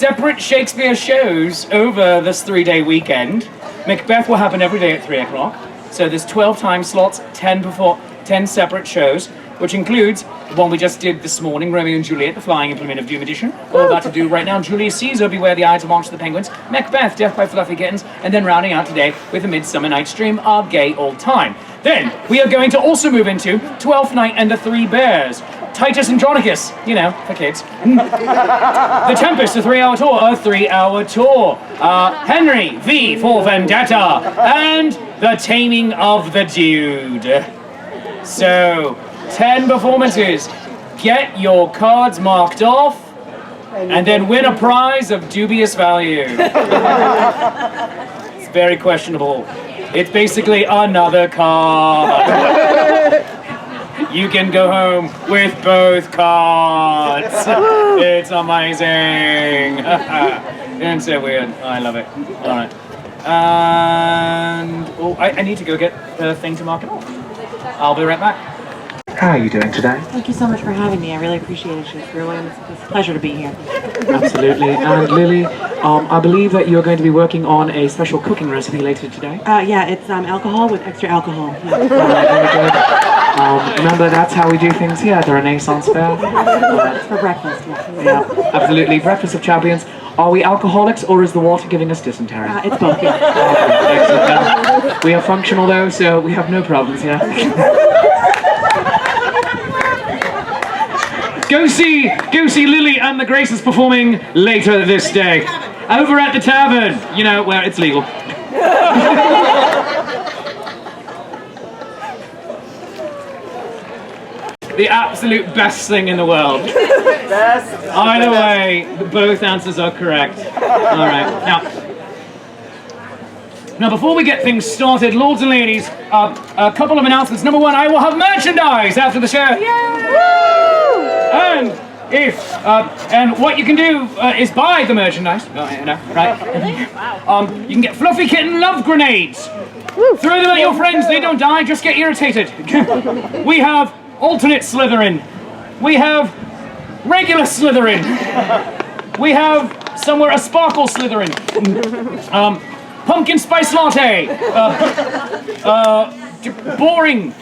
separate Shakespeare shows over this 3-day weekend. Macbeth will happen every day at 3 o'clock. So there's 12 time slots, 10 separate shows, which includes the one we just did this morning, Romeo and Juliet, the Flying Implement of Doom edition. We're about to do right now Julius Caesar, Beware the Ides of March of the Penguins, Macbeth, Death by Fluffy Kittens, and then rounding out today with the Midsummer Night's Dream, Our Gay Old Time. Then we are going to also move into Twelfth Night and the Three Bears, Titus Andronicus, you know, for kids. The Tempest, a 3-hour tour. Henry V for Vendetta, and The Taming of the Dude. So, 10 performances. Get your cards marked off, and then win a prize of dubious value. It's very questionable. It's basically another card. You can go home with both cards. It's amazing. It's so weird. I love it. All right. And I need to go get the thing to mark it off. I'll be right back. How are you doing today? Thank you so much for having me. I really appreciate it. It's really it's a pleasure to be here. Absolutely. And Lily, I believe that you're going to be working on a special cooking recipe later today. Yeah, it's alcohol with extra alcohol. Yeah. Very good. Remember, that's how we do things here at the Renaissance Fair. It's for breakfast. Yeah. Yeah, absolutely. Breakfast of champions. Are we alcoholics, or is the water giving us dysentery? It's both. Yeah. Excellent. We are functional though, so we have no problems. Yeah. Go see Lily and the Graces performing later this day. Over at the tavern, you know, where it's legal. The absolute best thing in the world. Either way, both answers are correct. All right, now before we get things started, lords and ladies, a couple of announcements. Number one, I will have merchandise after the show. And and what you can do is buy the merchandise. Right? You can get Fluffy Kitten love grenades. Throw them at your friends. They don't die. Just get irritated. We have alternate Slytherin. We have regular Slytherin. We have somewhere a sparkle Slytherin. Pumpkin spice latte. Boring.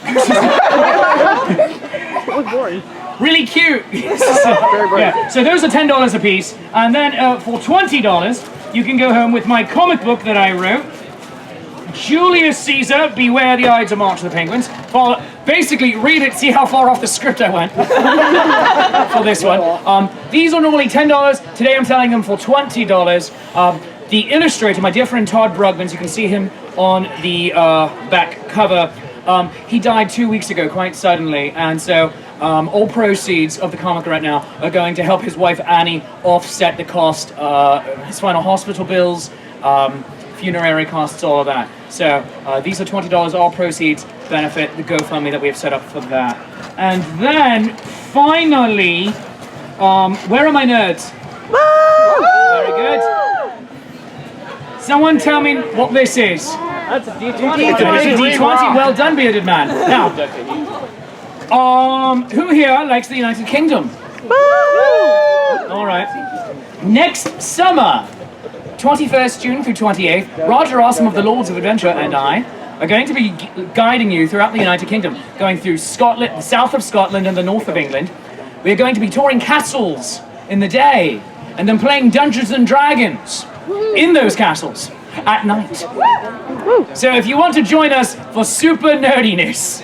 Boring. Really cute. Yeah. So those are $10 a piece, and then for $20 you can go home with my comic book that I wrote, Julius Caesar, Beware the Ides of March of the Penguins. Basically, read it, see how far off the script I went for this one. These are normally $10. Today I'm selling them for $20. The illustrator, my dear friend Todd Brugmans, you can see him on the back cover. He died 2 weeks ago, quite suddenly, and so all proceeds of the comic right now are going to help his wife Annie offset the cost, his final hospital bills, funerary costs, all of that. So these are $20. All proceeds benefit the GoFundMe that we have set up for that. And then finally, where are my nerds? Very good. Someone tell me what this is. That's a D20. It's a D20. Well done, bearded man. Now, who here likes the United Kingdom? All right. Next summer, 21st June through 28th, Roger Awesome of the Lords of Adventure and I are going to be guiding you throughout the United Kingdom, going through Scotland, the south of Scotland and the north of England. We are going to be touring castles in the day, and then playing Dungeons and Dragons in those castles at night. So if you want to join us for super nerdiness,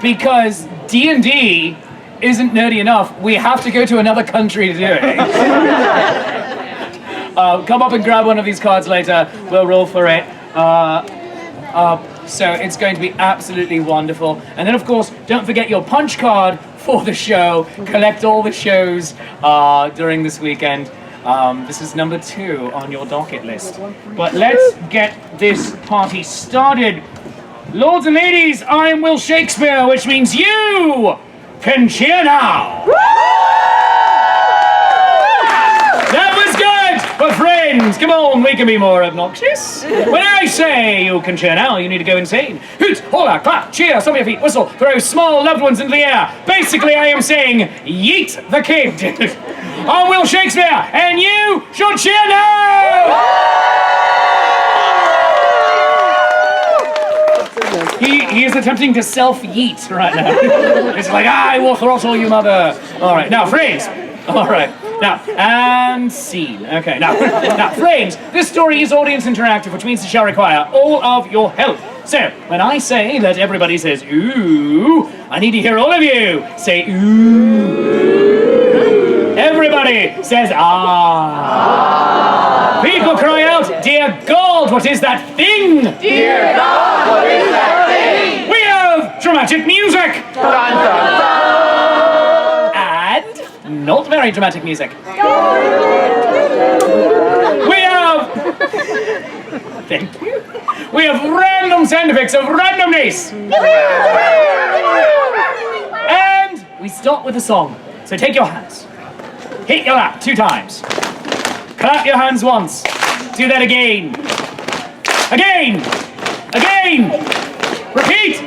because D&D isn't nerdy enough, we have to go to another country to do it. Come up and grab one of these cards later. We'll roll for it. So it's going to be absolutely wonderful. And then, of course, don't forget your punch card for the show. Collect all the shows during this weekend. This is number 2 on your docket list. But let's get this party started. Lords and ladies, I am Will Shakespeare, which means you can cheer now. That was good! But friends, come on, we can be more obnoxious. When I say you can cheer now, you need to go insane. Hoot, holla, clap, cheer, stomp your feet, whistle, throw small loved ones into the air. Basically, I am saying, yeet the kid. on Will Shakespeare, and you should cheer now! He is attempting to self-yeet right now. It's like, I will throttle you, mother. All right, now, frames. All right, now, and scene. Okay, now, frames. This story is audience interactive, which means it shall require all of your help. So, when I say that everybody says, ooh, I need to hear all of you say, ooh. Everybody says, ah. People cry out, dear God, what is that thing? Dear God, what is that thing? We have dramatic music. Dun, dun, dun. And not very dramatic music. We have... Thank you. We have random sound effects of randomness. And we start with a song. So take your hands. Hit your lap 2 times. Clap your hands once. Do that again. Again. Again. Repeat.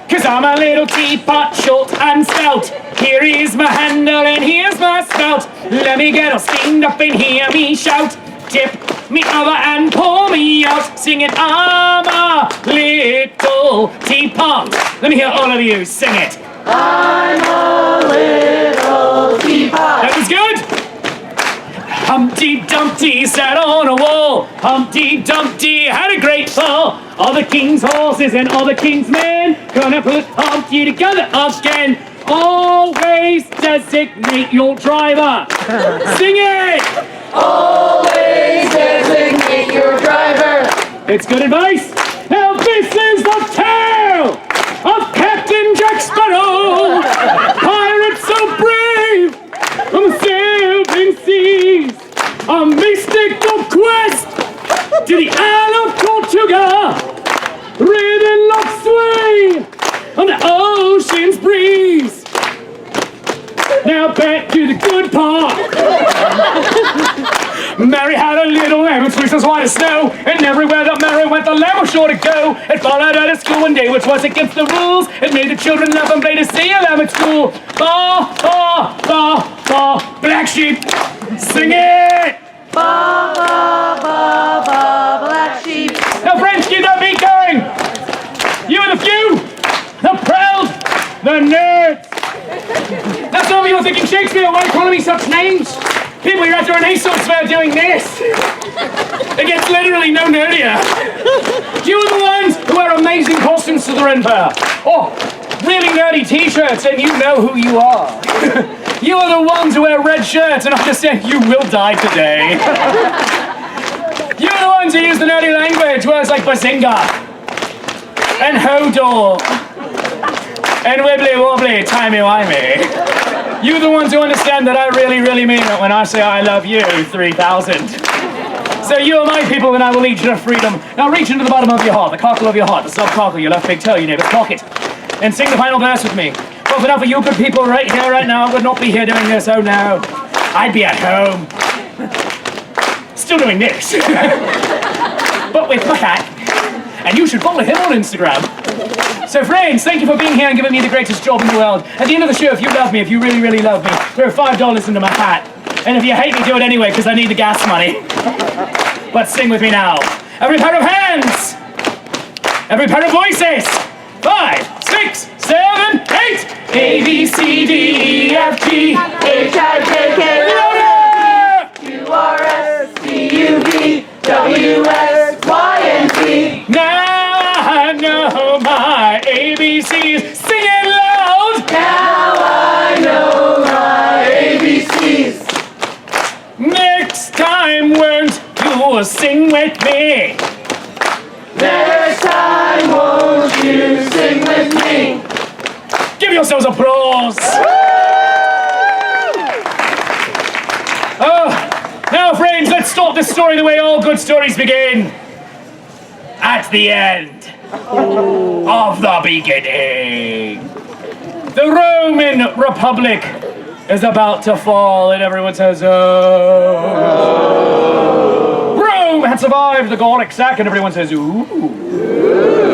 'Cause I'm a little teapot, short and stout. Here is my handle and here's my spout. Let me get all steamed up and hear me shout. Tip me over and pour me out. Sing it, I'm a little teapot. Let me hear all of you sing it. I'm a little teapot. That was good. Humpty Dumpty sat on a wall. Humpty Dumpty had a great fall. All the king's horses and all the king's men gonna put Humpty together again. Always designate your driver. Sing it. Always designate your driver. It's good advice. Now this is the tale of Captain Jack Sparrow, pirate so brave on the seven seas, a mystical quest to the Isle of Tortuga, ribbon lock sway on the ocean's breeze. Now back to the good part. Mary had a little lamb, which was as white as snow, and everywhere that Mary went, the lamb was sure to go. It followed her to school one day, which was against the rules. It made the children laugh and play to see a lamb at school. Ba, ba, ba, ba, black sheep, sing it! Ba, ba, ba, ba, black sheep. Now friends, keep that beat going! You are the few, the proud, the nerds. Now some of you are thinking, Shakespeare, why are you calling me such names? People, you're at a Renaissance fair doing this. It gets literally no nerdier. You are the ones who wear amazing costumes to the Ren Fair. Oh, really nerdy t-shirts, and you know who you are. You are the ones who wear red shirts and understand you will die today. You are the ones who use the nerdy language, words like bazinga, and hodor, and wibbly wobbly, timey wimey. You the ones who understand that I really, really mean it when I say I love you 3,000. So you are my people and I will lead you to freedom. Now reach into the bottom of your heart, the cockle of your heart, the sub-cockle, your left big toe, your neighbor's pocket, and sing the final verse with me. Well, if enough of you good people right here, right now, would not be here doing this, oh no. I'd be at home. Still doing this. But with my cat. And you should follow him on Instagram. So friends, thank you for being here and giving me the greatest job in the world. At the end of the show, if you love me, if you really, really love me, throw $5 into my hat. And if you hate me, do it anyway, because I need the gas money. But sing with me now. Every pair of hands. Every pair of voices. 5, 6, 7, 8. A, B, C, D, E, F, G, H, I, J, K, L, M, Q, R, S, T, U, V, W, X, Y, and Z. Now I know my ABCs. Sing it loud. Now I know my ABCs. Next time, won't you sing with me? Next time, won't you sing with me? Give yourselves applause. Oh, now, friends, let's start this story the way all good stories begin. At the end of the beginning. The Roman Republic is about to fall, and everyone says, oh. Rome had survived the Gallic sack, and everyone says, ooh.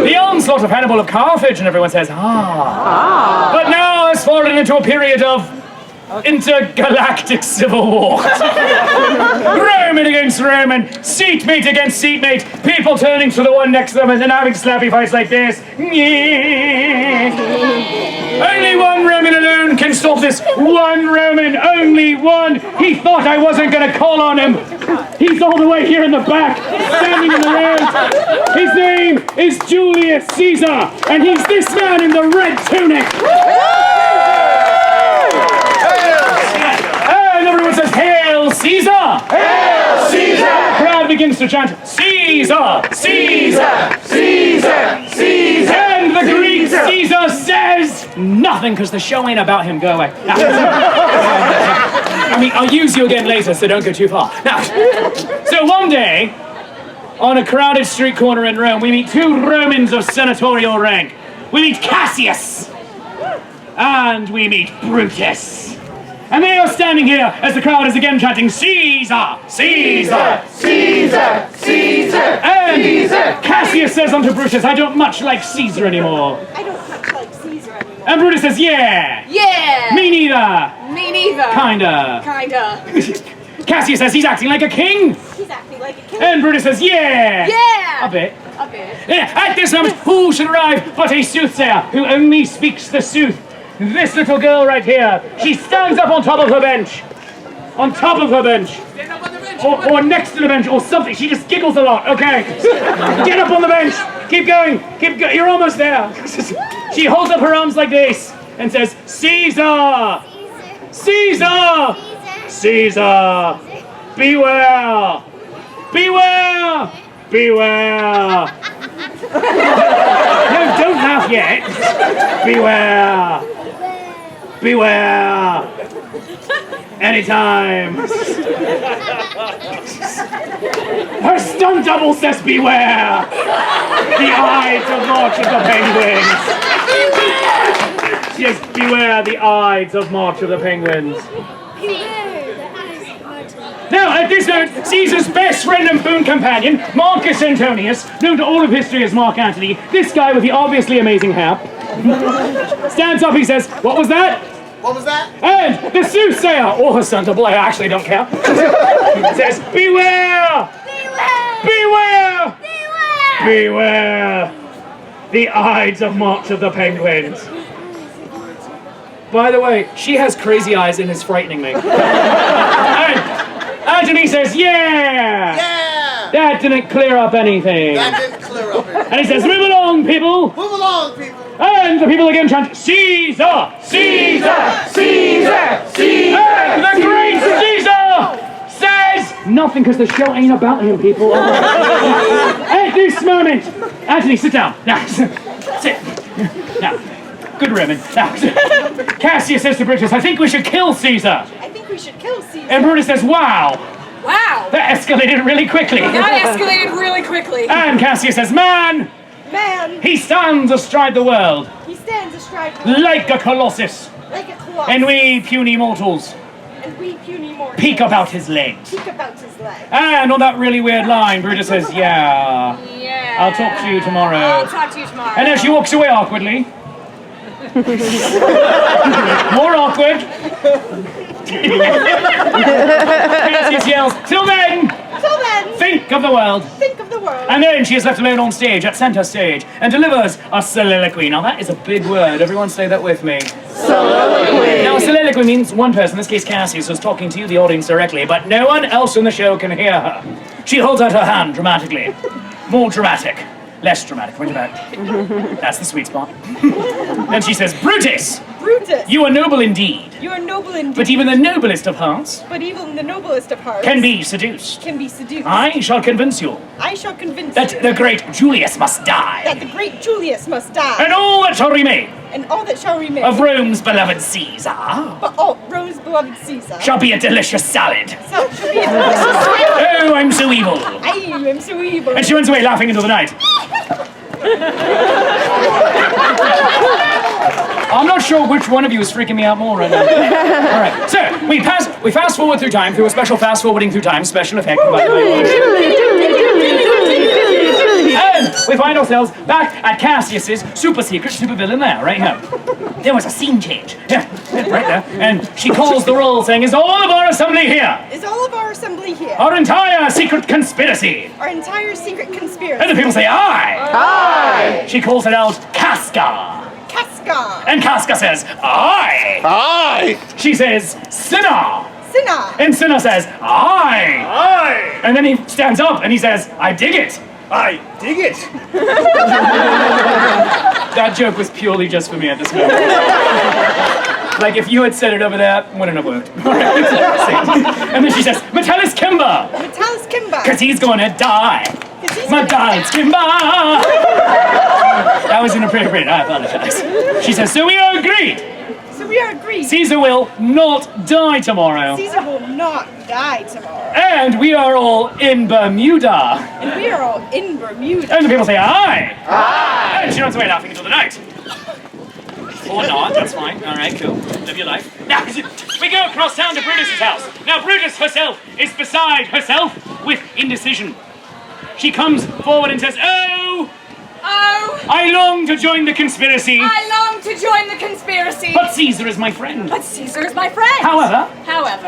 The onslaught of Hannibal of Carthage, and everyone says, ah. But now has fallen into a period of intergalactic civil war. Roman against Roman, seatmate against seatmate, people turning to the one next to them and then having slappy fights like this. Only one Roman alone can stop this. One Roman, only one. He thought I wasn't going to call on him. He's all the way here in the back, standing in the road. His name is Julius Caesar, and he's this man in the red tunic. And everyone says, "Hail Caesar! Hail Caesar! Crowd begins to chant, Caesar! Caesar! Caesar! Caesar! And the Greek Caesar says nothing because the show ain't about him. Go away. I mean, I'll use you again later, so don't go too far. Now, so one day, on a crowded street corner in Rome, we meet two Romans of senatorial rank. We meet Cassius, and we meet Brutus. And they are standing here as the crowd is again chanting, Caesar! Caesar! Caesar! Caesar! And Caesar! Cassius says unto Brutus, I don't much like Caesar anymore. I don't much like Caesar anymore. And Brutus says, yeah! Yeah! Me neither! Me neither. Kinda. Cassius says he's acting like a king. He's acting like a king. And Brutus says, yeah! Yeah! A bit. A bit. Yeah, at this moment, who should arrive but a soothsayer who only speaks the sooth? This little girl right here. She stands up on top of her bench. On top of her bench. Or next to the bench or something. She just giggles a lot. Okay. Get up on the bench. Keep going. Keep going. You're almost there. She holds up her arms like this and says, Caesar! Caesar! Caesar! Beware! Beware! Beware! No, don't laugh yet. Beware! Beware! Anytime! Her stunt double says beware! The Ides of March of the Penguins! Yes, beware the Ides of March of the Penguins. Now, at this moment, Caesar's best friend and boon companion, Marcus Antonius, known to all of history as Mark Antony, this guy with the obviously amazing hair, stands up, he says, what was that? What was that? And the soothsayer, or her son double, I actually don't care, says, beware! Beware! Beware! Beware! The Ides of March of the Penguins. By the way, she has crazy eyes and is frightening me. And Antony says, yeah! Yeah! That didn't clear up anything. That didn't clear up anything. And he says, move along, people! Move along, people! And the people again chant, Caesar! Caesar! Caesar! Caesar! And the great Caesar says nothing because the show ain't about him, people. At this moment, Antony, sit down. Now, sit. Now, good Roman. Now, Cassius says to Brutus, I think we should kill Caesar. I think we should kill Caesar. And Brutus says, wow. Wow! That escalated really quickly. That escalated really quickly. And Cassius says, man, he stands astride the world. He stands astride the world. Like a colossus. Like a colossus. And we puny mortals And we puny mortals. peek about his legs. Peek about his legs. And on that really weird line, Brutus says, yeah. Yeah. I'll talk to you tomorrow. I'll talk to you tomorrow. And as she walks away awkwardly. More awkward. Cassius yells, till then, Till then, think of the world. think of the world. And then she is left alone on stage, at center stage, and delivers a soliloquy. Now that is a big word. Everyone say that with me. Soliloquy! Now a soliloquy means one person, in this case Cassius, is talking to you, the audience, directly, but no one else in the show can hear her. She holds out her hand dramatically. More dramatic. Less dramatic. Bring it back. That's the sweet spot. And she says, Brutus! Brutus, You are noble indeed, you are noble indeed. but even the noblest of hearts But even the noblest of hearts can be seduced. can be seduced. I shall convince you I shall convince that you the great Julius must that die, the great Julius must die, and all that shall remain and all that shall remain of Rome's beloved Caesar but all Rome's beloved Caesar shall be a delicious salad. shall be a delicious salad. Oh, I'm so evil. I am so evil. And she runs away laughing into the night. I'm not sure which one of you is freaking me out more right now. Alright, so we fast forward through time through a special fast forwarding through time special effect. And we find ourselves back at Cassius's super secret supervillain lair, right here. There was a scene change. Yeah, right there. And she calls the roll saying, is all of our assembly here? Is all of our assembly here? Our entire secret conspiracy. Our entire secret conspiracy. And the people say, aye. Aye. She calls it out, Casca. Casca. And Casca says, aye. Aye. She says, Cinna. Cinna. And Cinna says, aye. Aye. And then he stands up and he says, I dig it. I dig it. That joke was purely just for me at this moment. Like if you had said it over there, wouldn't have worked. And then she says, Metellus Kimber. Metellus Kimber. Because he's gonna die. Metellus Kimber. That was inappropriate, I apologize. She says, so we are agreed. So we are agreed. Caesar will not die tomorrow. Caesar will not die tomorrow. And we are all in Bermuda. And we are all in Bermuda. And the people say, aye. Aye. And she runs away laughing until the night. Or not, that's fine. All right, cool. Live your life. Now, we go across town to Brutus's house. Now, Brutus herself is beside herself with indecision. She comes forward and says, oh, I long to join the conspiracy. I long to join the conspiracy. But Caesar is my friend. But Caesar is my friend. However,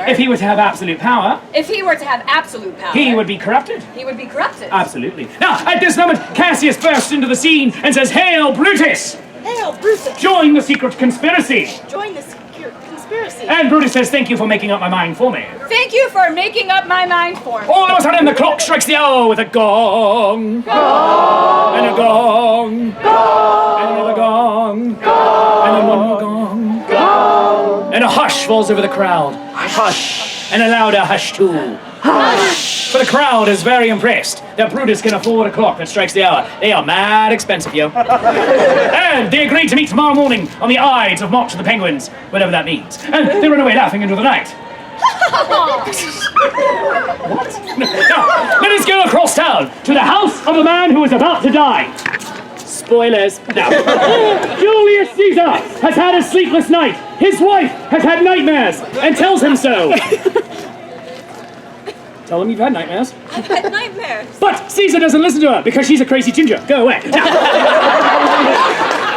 if he were to have absolute power, he were to have absolute power, he would be corrupted. He would be corrupted. Absolutely. Now, at this moment, Cassius bursts into the scene and says, hail, Brutus! Hail, Brutus. Join the secret conspiracy. Join the secret conspiracy. And Brutus says, thank you for making up my mind for me. Thank you for making up my mind for me. All of a sudden, the clock strikes the hour with a gong. Gong. And a gong. Gong. And another gong. Gong. And then one more gong. Gong. And a hush falls over the crowd. Hush. And a louder hush too. Hush. For the crowd is very impressed that Brutus can afford a clock that strikes the hour. They are mad expensive, yo. And they agreed to meet tomorrow morning on the Ides of March of the Penguins, whatever that means. And they run away laughing into the night. What? Now, let us go across town to the house of a man who is about to die. Spoilers. Now, Julius Caesar has had a sleepless night. His wife has had nightmares and tells him so. Tell him you've had nightmares. I've had nightmares. But Caesar doesn't listen to her because she's a crazy ginger. Go away.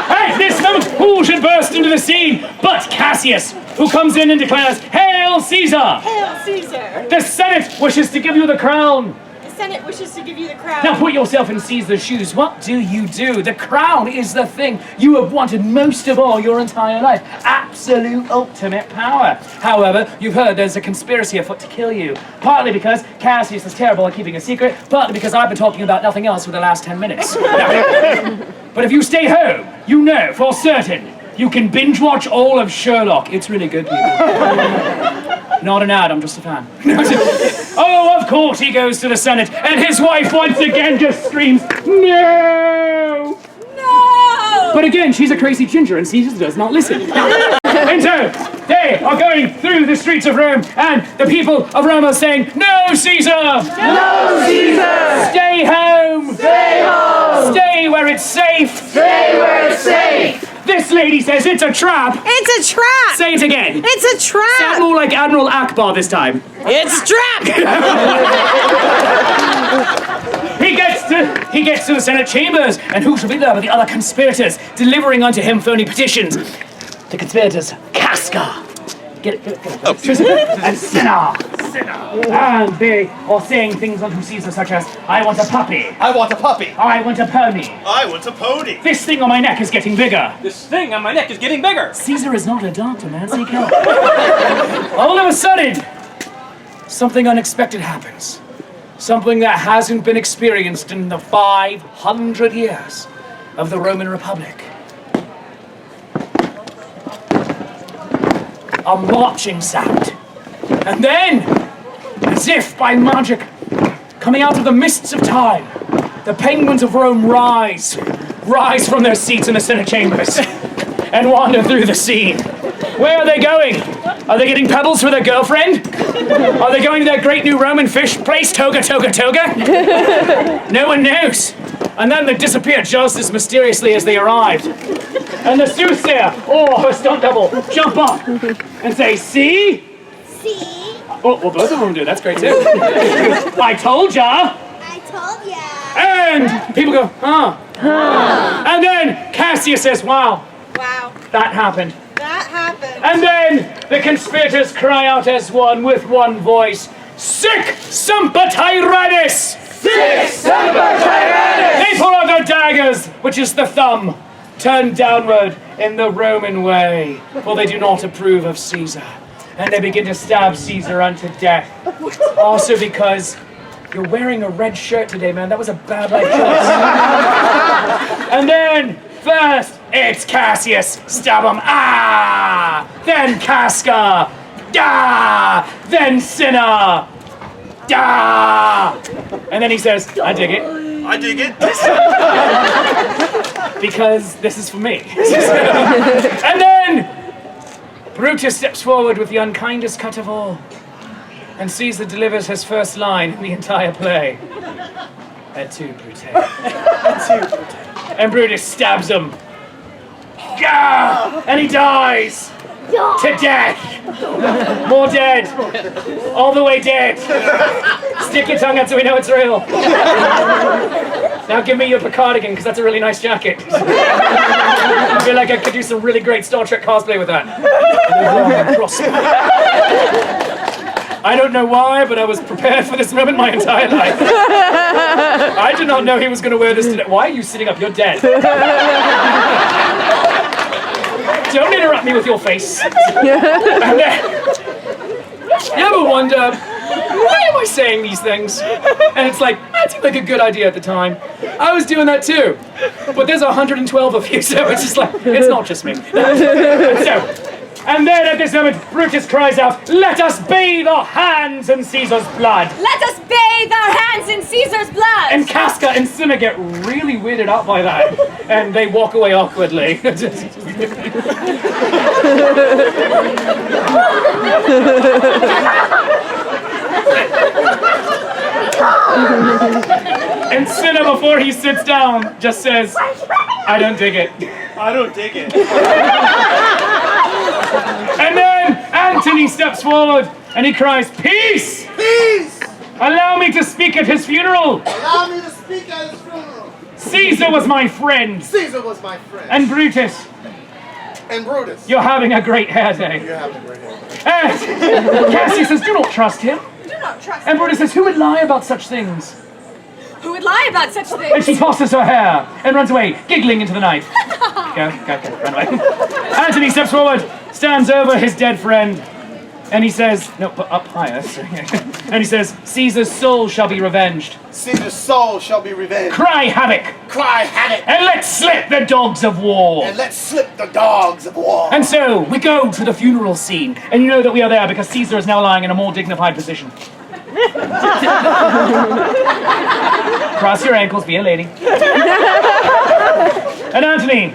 At this moment, who should burst into the scene but Cassius, who comes in and declares, hail Caesar! Hail, Caesar. The Senate wishes to give you the crown. The Senate wishes to give you the crown. Now put yourself in Caesar's shoes. What do you do? The crown is the thing you have wanted most of all your entire life. Absolute ultimate power. However, you've heard there's a conspiracy afoot to kill you. Partly because Cassius is terrible at keeping a secret, partly because I've been talking about nothing else for the last 10 minutes. But if you stay home, you know for certain you can binge watch all of Sherlock. It's really good, people. Not an ad, I'm just a fan. Oh, of course he goes to the Senate, and his wife once again just screams, no! No! But again, she's a crazy ginger, and Caesar does not listen. And so, they are going through the streets of Rome, and the people of Rome are saying, no, Caesar! No, Caesar! Stay home! Stay home! Stay where it's safe! Stay where it's safe! This lady says it's a trap! It's a trap. Say it again! It's a trap. Sound more like Admiral Akbar this time. It's a trap. He gets to the Senate chambers, and who shall be there but the other conspirators, delivering unto him phony petitions. The conspirators, Casca. Get it. And Cinna. And they are saying things unto Caesar such as, I want a puppy. I want a puppy. I want a pony. I want a pony. This thing on my neck is getting bigger. This thing on my neck is getting bigger. Caesar is not a doctor, man. Seek help. All of a sudden, something unexpected happens. Something that hasn't been experienced in the 500 years of the Roman Republic. A marching sound. And then, as if by magic, coming out of the mists of time, the penguins of Rome rise from their seats in the Senate chambers and wander through the scene. Where are they going? Are they getting pebbles for their girlfriend? Are they going to their great new Roman fish place, Toga? No one knows. And then they disappear just as mysteriously as they arrived. And the soothsayer, or her stunt double, jump up and say, see? See? Oh, well, both of them do. That's great, too. I told ya. I told ya. And people go, huh. And then Cassius says, wow, Wow. that happened. That happened. And then the conspirators cry out as one with one voice, Sic Semper Tyrannis! Sic Semper Tyrannis! They pull out their daggers, which is the thumb, turned downward in the Roman way, for they do not approve of Caesar. And they begin to stab Caesar unto death. Also because you're wearing a red shirt today, man. That was a bad life choice. And then, first, it's Cassius. Stab him. Ah! Then Casca. Da! Then Cinna. Da! And then he says, I dig it. I dig it. Because this is for me. And then Brutus steps forward with the unkindest cut of all, and Caesar delivers his first line in the entire play. Et tu, Brute. And Brutus stabs him. Gah! And he dies. To death. More dead. All the way dead. Stick your tongue out so we know it's real. Now give me your cardigan, because that's a really nice jacket. I feel like I could do some really great Star Trek cosplay with that. I don't know why, but I was prepared for this moment my entire life. I did not know he was going to wear this today. Why are you sitting up? You're dead. Don't interrupt me with your face. And then, you ever wonder, why am I saying these things? And it's like, that seemed like a good idea at the time. I was doing that too. But there's 112 of you, so it's just like, it's not just me. And then at this moment, Brutus cries out, let us bathe our hands in Caesar's blood. Let us bathe our hands in Caesar's blood! And Casca and Cinna get really weirded out by that. And they walk away awkwardly. And Cinna, before he sits down, just says, I don't dig it. I don't dig it. And then Antony steps forward and he cries, peace! Peace! Allow me to speak at his funeral. Allow me to speak at his funeral. Caesar was my friend. Caesar was my friend. And Brutus, And Brutus. you're having a great hair day. You're having a great hair. And Cassius says, do not trust him. Do not trust And Brutus says, who would lie about such things? Who would lie about such And things? she tosses her hair and runs away, giggling into the night. Go, run away. Antony steps forward, stands over his dead friend, and he says, no, but up higher. And he says, Caesar's soul shall be revenged. Caesar's soul shall be revenged. Cry havoc, Cry havoc. and let's slip the dogs of war. And let's slip the dogs of war. And so, we go to the funeral scene, and you know that we are there because Caesar is now lying in a more dignified position. Cross your ankles, be a lady. And Antony,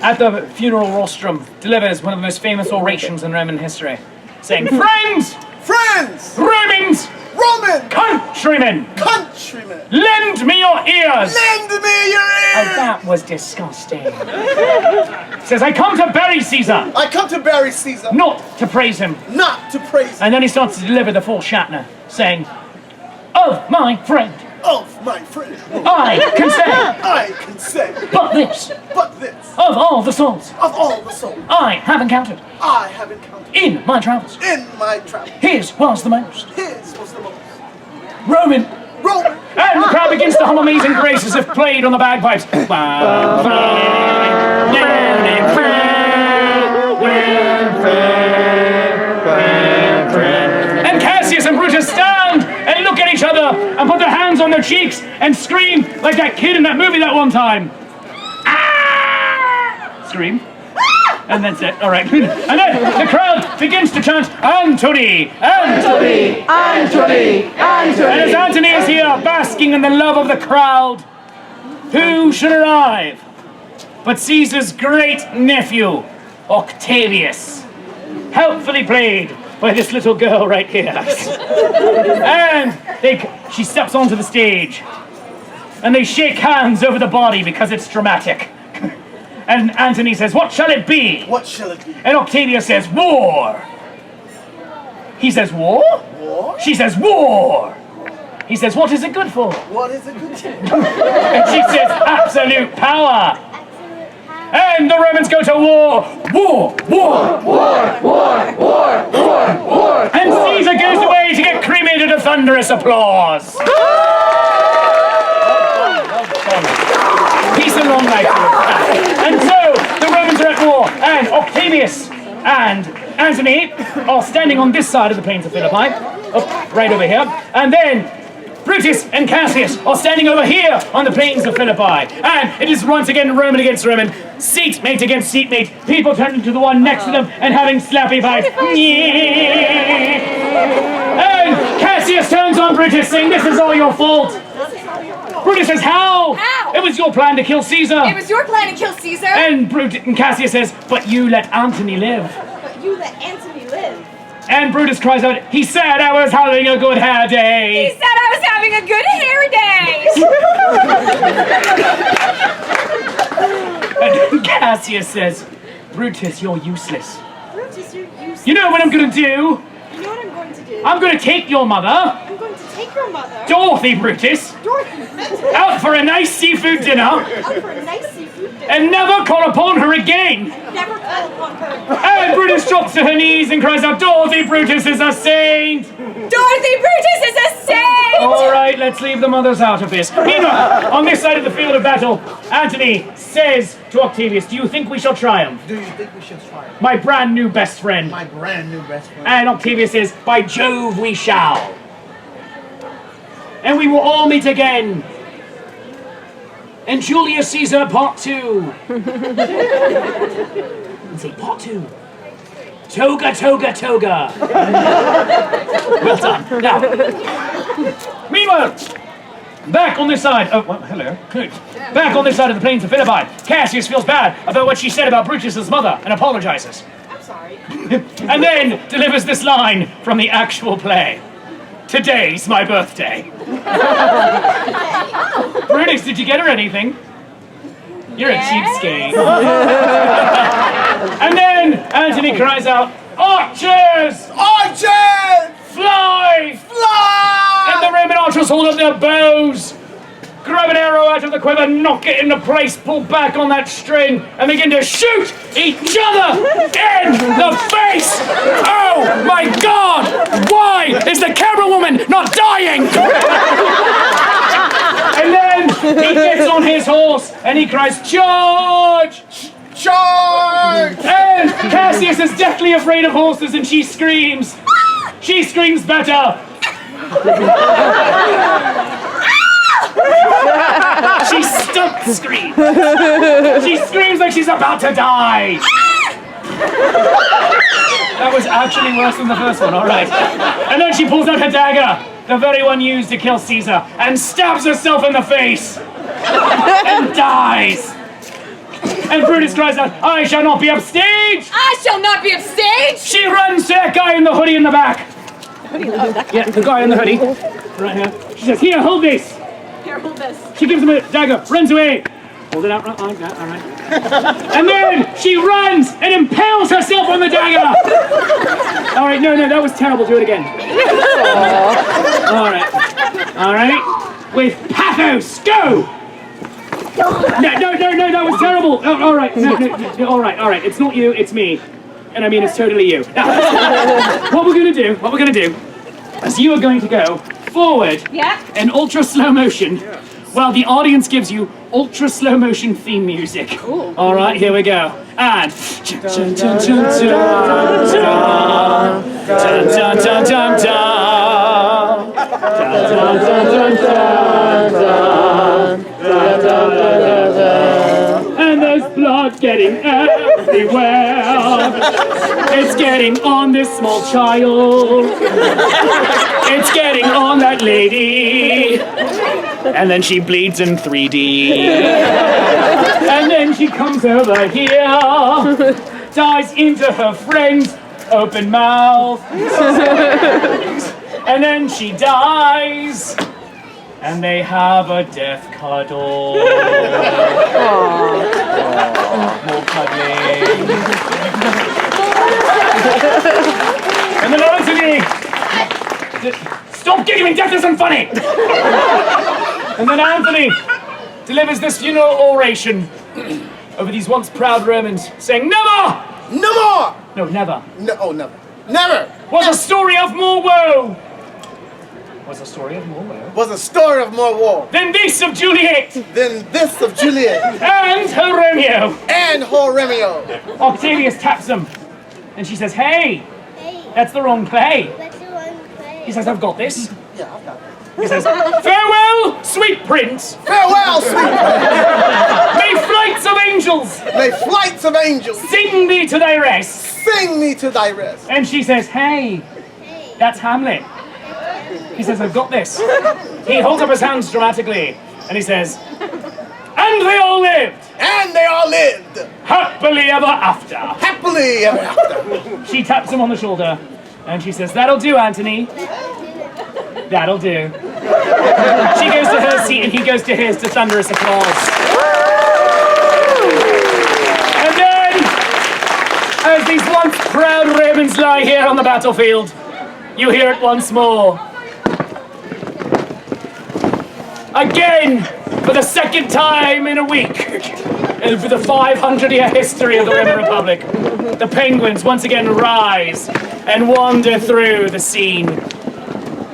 at the funeral rostrum, delivers one of the most famous orations in Roman history, saying, friends, Friends! Romans, Roman! countrymen, Countrymen! lend me your ears. Lend me your Oh, ears! that was disgusting. Says, I come to bury Caesar, I come to bury Caesar, not to praise him. not to praise him. And then he starts to deliver the full Shatner, saying, of my friend, Of my friend, I can say, I can say, but this, but this, of all the souls of all the souls I have encountered I have encountered in my travels, in my travel, his was the most his was the most Roman. Roman. And the crowd begins to hum Amazing Grace as if played on the bagpipes. And Cassius and Brutus stand and look at each other and put their hands on their cheeks and scream like that kid in that movie that one time. Ah! Scream. And that's it. All right. And then the crowd begins to chant, Antony! Antony! Antony! And as Antony! Antony is here, basking in the love of the crowd, who should arrive but Caesar's great nephew, Octavius, helpfully played by this little girl right here. And she steps onto the stage, and they shake hands over the body because it's dramatic. And Antony says, what shall it be? What shall it be? And Octavius says, war. He says, war? War? She says, war. He says, what is it good for? What is a good thing? And she says, absolute power. And the Romans go to war. War, war, war. And Caesar goes away to get cremated to thunderous applause. Peace and long life. And so the Romans are at war, and Octavius and Antony are standing on this side of the plains of Philippi, right over here, and then Brutus and Cassius are standing over here on the plains of Philippi, and it is once again Roman against Roman, seatmate against seatmate, people turning to the one next to them and having slappy fights. And Cassius turns on Brutus, saying, "This is all your fault." Brutus says, "How? How? It was your plan to kill Caesar." It was your plan to kill Caesar. And Cassius says, "But you let Antony live." But you let Antony live. And Brutus cries out, "He said I was having a good hair He day." said I was having a good hair day. And Cassius says, "Brutus, you're useless. Brutus, you're useless. You know what I'm gonna do? You know what I'm going to do? I'm gonna take your mother, I'm going to take your mother, Dorothy Brutus, Dorothy, out for a nice seafood dinner, out for a nice seafood dinner, and never call upon her again." never call upon her. And Brutus drops to her knees and cries out, "Dorothy Brutus is a saint." Dorothy Brutus is a saint! All right, let's leave the mothers out of this. Meanwhile, on this side of the field of battle, Antony says to Octavius, "Do you think we shall triumph? Do you think we should try it? My brand new best friend." My brand new best friend. And Octavius says, "By Jove, we shall. And we will all meet again." And Julius Caesar, part 2. Let's say part 2. Toga, toga, toga. Well done. Now, meanwhile, back on this side of, well, hello. Back on this side of the plains of Philippi, Cassius feels bad about what she said about Brutus's mother and apologizes. I'm sorry. And then delivers this line from the actual play. "Today's my birthday." Brutus, did you get her anything? You're a cheapskate. And then Antony cries out, "Archers! Archers! Fly!" Fly! And the Roman archers hold up their bows, grab an arrow out of the quiver, knock it into place, pull back on that string, and begin to shoot each other in the face! Oh my God! Why is the camera woman not dying? And then he gets on his horse and he cries, "Charge! Charge! And Cassius is deathly afraid of horses and she screams. She screams better. She stunt screams. She screams like she's about to die. That was actually worse than the first one, all right. And then she pulls out her dagger, the very one used to kill Caesar, and stabs herself in the face. And dies. And Brutus cries out, "I shall not be upstaged!" I shall not be upstaged! She runs to that guy in the hoodie in the back. Yeah, the guy in the hoodie. Right here. She says, "Here, hold this." Here, hold this. She gives him a dagger, runs away. Hold it out like that, all right. And then she runs and impales herself on the dagger. All right, no, that was terrible. Do it again. All right. With pathos, go. No, that was terrible. Oh, all right, no, all right. It's not you, it's me. And I mean, it's totally you. Now, what we're gonna do is you are going to go forward in ultra slow motion while the audience gives you ultra slow motion theme music. Cool. All right, here we go. And and there's blood getting everywhere. It's getting on this small child. It's getting on that lady. And then she bleeds in 3D. And then she comes over here, dives into her friend's open mouth. And then she dies. And they have a death cuddle. More cuddling. And then Antony Stop giggling, death isn't funny! And then Anthony delivers this funeral oration over these once proud Romans, saying, Never! No more! No, never. No, oh, never. Never! Was a story of more woe. Was a story of more woe. Was a story of more war Than this of Juliet than this of Juliet and her Romeo. and her Romeo. Octavius taps him, and she says, Hey, that's the wrong play. He says, I've got this. Yeah, I've got it. He says, Farewell, sweet prince. Farewell, sweet. May flights of angels May flights of angels sing thee to thy rest. sing me to thy rest. And she says, Hey, that's Hamlet. He says, I've got this. He holds up his hands dramatically, and he says, And they all lived And they all lived happily ever after. happily ever after. She taps him on the shoulder, and she says, That'll do, Anthony. That'll do. She goes to her seat, and he goes to his to thunderous applause. And then, as these once proud Romans lie here on the battlefield, you hear it once more. Again, for the second time in a week, and for the 500-year history of the Roman Republic, the penguins once again rise and wander through the scene,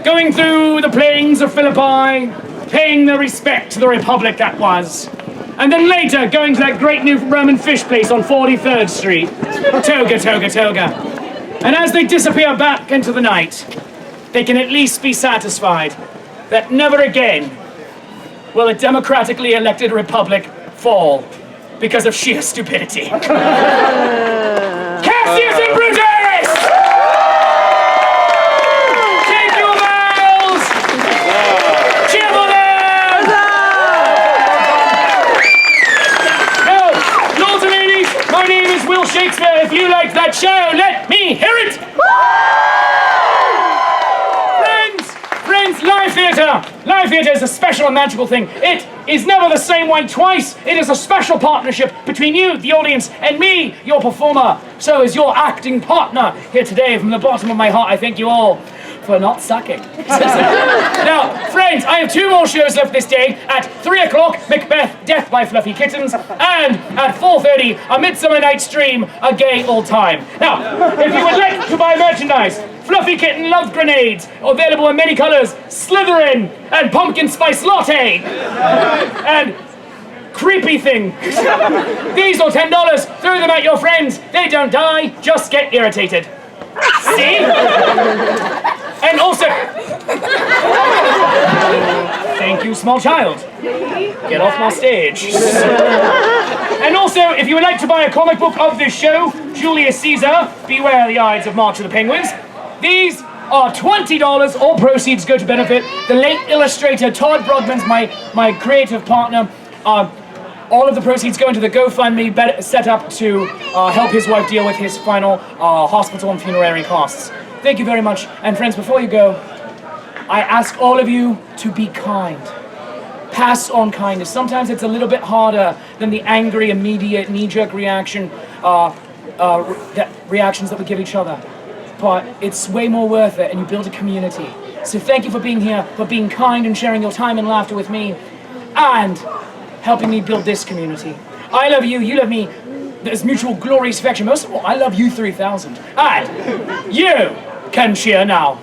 going through the plains of Philippi, paying their respect to the Republic that was, and then later going to that great new Roman fish place on 43rd Street, Toga, Toga, Toga. And as they disappear back into the night, they can at least be satisfied that never again will a democratically elected republic fall because of sheer stupidity. Cassius and Brutus! Take your bows! Cheer for them! Now, lords and ladies, my name is Will Shakespeare. If you liked that show, let me hear it! Friends, live theatre! Live theatre is a special and magical thing. It is never the same way twice. It is a special partnership between you, the audience, and me, your performer. So as your acting partner here today, from the bottom of my heart, I thank you all for not sucking. Now, friends, I have 2 more shows left this day. At 3 o'clock, Macbeth, Death by Fluffy Kittens, and at 4:30, A Midsummer Night's Dream, A Gay Old Time. Now, if you would like to buy merchandise, Fluffy Kitten Love Grenades, available in many colors, Slytherin, and Pumpkin Spice Latte, and Creepy Thing. These are $10, throw them at your friends, they don't die, just get irritated. See? And also, thank you, small child. Get off my stage. And also, if you would like to buy a comic book of this show, Julius Caesar, Beware the Ides of March of the Penguins, these are $20. All proceeds go to benefit the late illustrator Todd Brodman's my creative partner. All of the proceeds go into the GoFundMe set up to help his wife deal with his final hospital and funerary costs. Thank you very much. And friends, before you go, I ask all of you to be kind. Pass on kindness. Sometimes it's a little bit harder than the angry, immediate, knee-jerk reactions that we give each other. But it's way more worth it, and you build a community. So thank you for being here, for being kind and sharing your time and laughter with me, and helping me build this community. I love you, you love me. There's mutual glorious affection. Most of all, I love you 3000. And you can cheer now.